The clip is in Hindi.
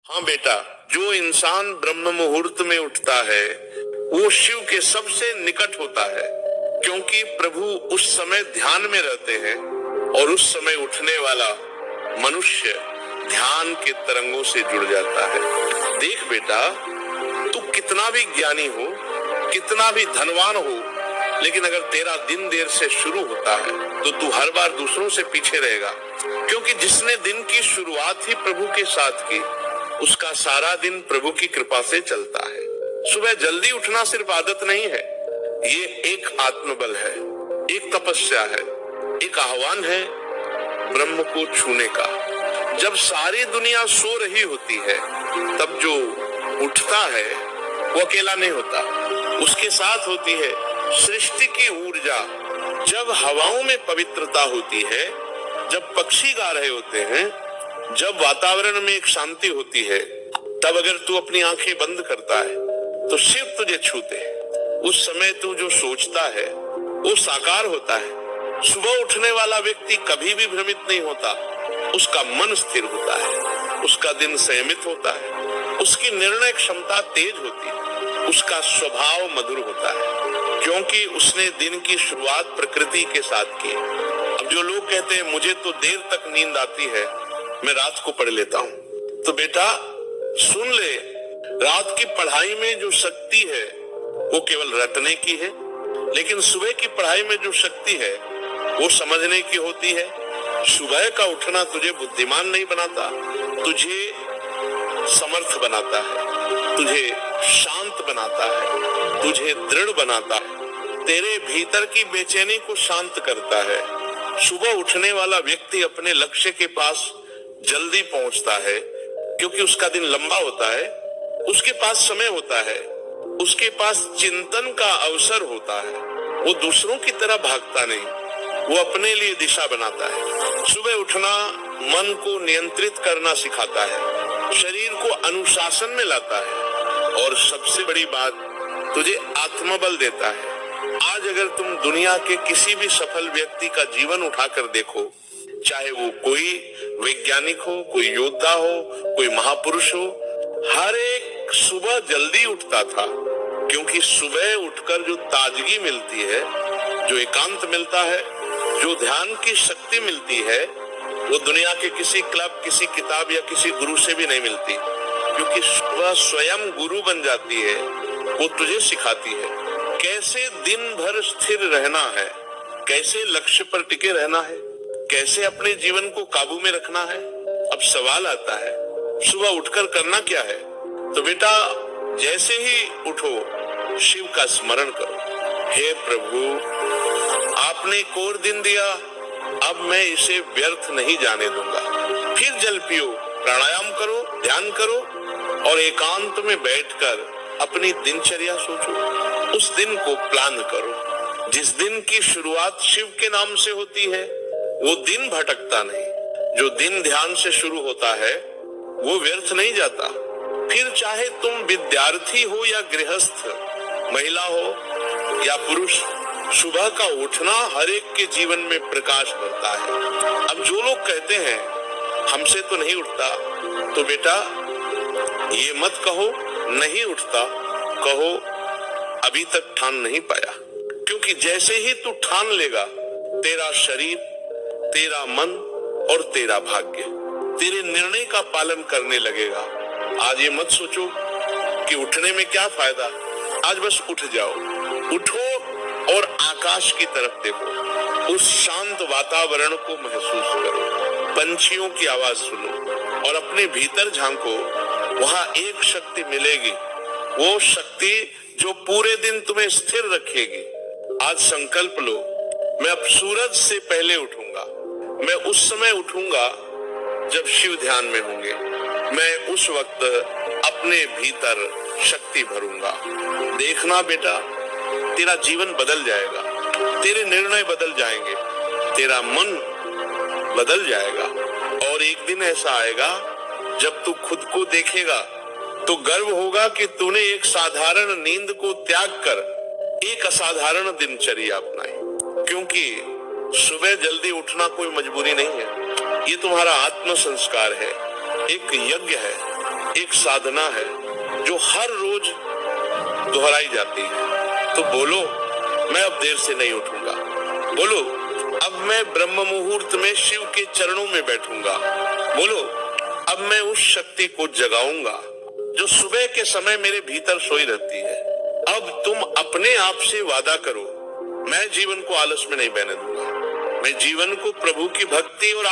हाँ बेटा, जो इंसान ब्रह्म मुहूर्त में उठता है वो शिव के सबसे निकट होता है, क्योंकि प्रभु उस समय ध्यान में रहते हैं और उस समय उठने वाला मनुष्य ध्यान के तरंगों से जुड़ जाता है। देख बेटा, तू कितना भी ज्ञानी हो, कितना भी धनवान हो, लेकिन अगर तेरा दिन देर से शुरू होता है तो तू हर बार दूसरों से पीछे रहेगा, क्योंकि जिसने दिन की शुरुआत ही प्रभु के साथ की उसका सारा दिन प्रभु की कृपा से चलता है। सुबह जल्दी उठना सिर्फ आदत नहीं है, ये एक आत्मबल है, एक तपस्या है, एक आह्वान है ब्रह्म को छूने का। जब सारी दुनिया सो रही होती है तब जो उठता है वो अकेला नहीं होता, उसके साथ होती है सृष्टि की ऊर्जा। जब हवाओं में पवित्रता होती है, जब पक्षी गा रहे होते हैं, जब वातावरण में एक शांति होती है, तब अगर तू अपनी आंखें बंद करता है तो शिव तुझे छूते हैं। उस समय तू जो सोचता है वो साकार होता है। सुबह उठने वाला व्यक्ति कभी भी भ्रमित नहीं होता, उसका मन स्थिर होता है, उसका दिन संयमित होता है, उसकी निर्णय क्षमता तेज होती है, उसका स्वभाव मधुर होता है, क्योंकि उसने दिन की शुरुआत प्रकृति के साथ की। अब जो लोग कहते हैं मुझे तो देर तक नींद आती है, मैं रात को पढ़ लेता हूँ, तो बेटा सुन ले, रात की पढ़ाई में जो शक्ति है वो केवल रटने की है, लेकिन सुबह की पढ़ाई में जो शक्ति है वो समझने की होती है। सुबह का उठना तुझे बुद्धिमान नहीं बनाता, तुझे समर्थ बनाता है, तुझे शांत बनाता है, तुझे दृढ़ बनाता है, तेरे भीतर की बेचैनी को शांत करता है। सुबह उठने वाला व्यक्ति अपने लक्ष्य के पास जल्दी पहुंचता है, क्योंकि उसका दिन लंबा होता है, उसके पास समय होता है, उसके पास चिंतन का अवसर होता है। वो दूसरों की तरह भागता नहीं, वो अपने लिए दिशा बनाता है। सुबह उठना मन को नियंत्रित करना सिखाता है, शरीर को अनुशासन में लाता है, और सबसे बड़ी बात तुझे आत्मबल देता है। आज अगर तुम दुनिया के किसी भी सफल व्यक्ति का जीवन उठाकर देखो, चाहे वो कोई वैज्ञानिक हो, कोई योद्धा हो, कोई महापुरुष हो, हर एक सुबह जल्दी उठता था, क्योंकि सुबह उठकर जो ताजगी मिलती है, जो एकांत मिलता है, जो ध्यान की शक्ति मिलती है, वो दुनिया के किसी क्लब, किसी किताब या किसी गुरु से भी नहीं मिलती, क्योंकि सुबह स्वयं गुरु बन जाती है। वो तुझे सिखाती है कैसे दिन भर स्थिर रहना है, कैसे लक्ष्य पर टिके रहना है, कैसे अपने जीवन को काबू में रखना है। अब सवाल आता है सुबह उठकर करना क्या है? तो बेटा जैसे ही उठो शिव का स्मरण करो, हे प्रभु आपने एक और दिन दिया, अब मैं इसे व्यर्थ नहीं जाने दूंगा। फिर जल पियो, प्राणायाम करो, ध्यान करो, और एकांत में बैठकर अपनी दिनचर्या सोचो, उस दिन को प्लान करो। जिस दिन की शुरुआत शिव के नाम से होती है वो दिन भटकता नहीं, जो दिन ध्यान से शुरू होता है वो व्यर्थ नहीं जाता। फिर चाहे तुम विद्यार्थी हो या गृहस्थ, महिला हो या पुरुष, सुबह का उठना हर एक के जीवन में प्रकाश भरता है। अब जो लोग कहते हैं हमसे तो नहीं उठता, तो बेटा ये मत कहो नहीं उठता, कहो अभी तक ठान नहीं पाया, क्योंकि जैसे ही तू ठान लेगा तेरा शरीर, तेरा मन और तेरा भाग्य तेरे निर्णय का पालन करने लगेगा। आज ये मत सोचो कि उठने में क्या फायदा, आज बस उठ जाओ, उठो और आकाश की तरफ देखो, उस शांत वातावरण को महसूस करो, पंछियों की आवाज सुनो और अपने भीतर झांको। वहां एक शक्ति मिलेगी, वो शक्ति जो पूरे दिन तुम्हें स्थिर रखेगी। आज संकल्प लो, मैं अब सूरज से पहले उठूंगा, मैं उस समय उठूंगा जब शिव ध्यान में होंगे, मैं उस वक्त अपने भीतर शक्ति भरूंगा। देखना बेटा तेरा जीवन बदल जाएगा, तेरे निर्णय बदल जाएंगे, तेरा मन बदल जाएगा, और एक दिन ऐसा आएगा जब तू खुद को देखेगा तो गर्व होगा कि तूने एक साधारण नींद को त्याग कर एक असाधारण दिनचर्या अपनाई। क्योंकि सुबह जल्दी उठना कोई मजबूरी नहीं है, ये तुम्हारा आत्म संस्कार है, एक यज्ञ है, एक साधना है जो हर रोज दोहराई जाती है। तो बोलो, मैं अब देर से नहीं उठूंगा। बोलो, अब मैं ब्रह्म मुहूर्त में शिव के चरणों में बैठूंगा। बोलो, अब मैं उस शक्ति को जगाऊंगा जो सुबह के समय मेरे भीतर सोई रहती है। अब तुम अपने आप से वादा करो, मैं जीवन को आलस में नहीं बहने दूंगा। मैं जीवन को प्रभु की भक्ति और